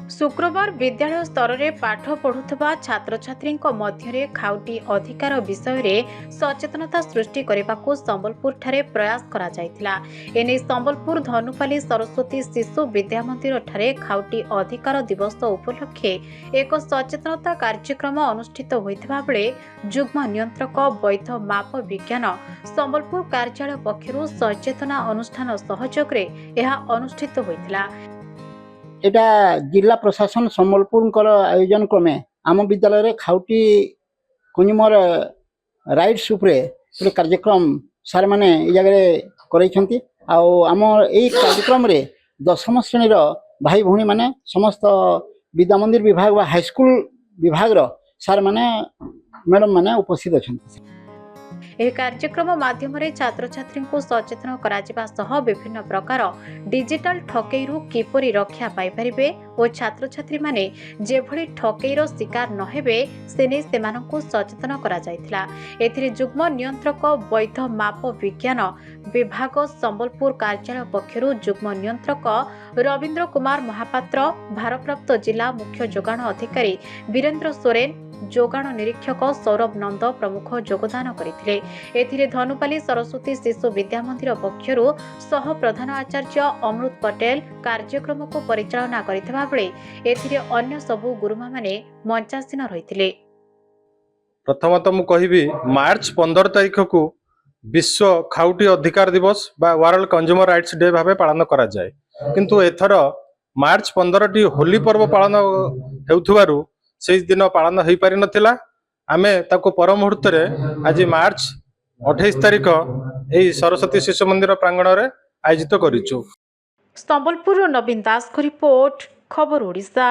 शुक्रवार विद्यालय स्तर में पाठ पढ़ुवा छात्र छात्री मध्य खाउटी अधिकार विषय में सचेतनता सृष्टि करने को संबलपुर ठारे प्रयास करा जायतिला। एने संबलपुर धनुपाली सरस्वती शिशु विद्या मंदिर ठारे खाउटी अधिकार दिवस उपलक्षे एक सचेतनता कार्यक्रम अनुष्ठित होइथिबा बेले जुग्म नियंत्रक वैध माप विज्ञान संबलपुर कार्यालय पक्षरु सचेतना अनुष्ठान सहयोग रे यह अनुष्ठित होइथिला। एटा जिला प्रशासन संबलपुर आयोजन क्रमे आम विद्यालय खाउटी कंज्यूमर राइट्स उपरे गोटे कार्यक्रम सार मैंने जगह आम यही कार्यक्रम रे 10वीं श्रेणी भाई भौणी माने समस्त विद्या मंदिर विभाग हाईस्कूल विभाग सार माने मैडम माने उपस्थित अच्छा। यह कार्यक्रम माध्यम छात्र छात्री को सचेतन करा विभिन्न प्रकार डिजिटल ठकई किपरि रक्षा पाइपारे और छात्र छात्री माने जेभली ठकईर शिकार नहेबे सेने सेमानंकु सचेतन करा जायतिला। एथिरे जुग्म नियंत्रक वैध माप विज्ञान विभाग संबलपुर कार्यालय पक्षरु जुग्म नियंत्रक रवींद्र कुमार महापात्र, भारप्राप्त जिला मुख्य जोगाण अधिकारी वीरेंद्र सोरेन, जोगाण निरीक्षक सौरभ नंद प्रमुख योगदान करथिले। एथिरे धनुपाली सरस्वती शिशु विद्या मंदिर पक्षरु सह प्रधान आचार्य अमृत पटेल कार्यक्रम को परिचालना करथिबा बेले एथिरे अन्य सबु गुरुमा माने मंचासीन रहिथिले। प्रथमतः मु कहिबी मार्च 15 तारिख को विश्व खाउटी अधिकार दिवस बा वर्ल्ड कंज्यूमर राइट्स डे भाबे पालन करा जाए, किंतु एथर मार्च 15 टी होली पर्व पालन हेउथुवारु से दिन पालन हो पारि नथिला। आमे ताको पर मुहूर्त रे आज मार्च 28 तारिख एई सरस्वती शिशु मंदिर प्रांगण रे आयोजित करिछु। संबलपुर नवीन दास को रिपोर्ट, खबर ओडिशा।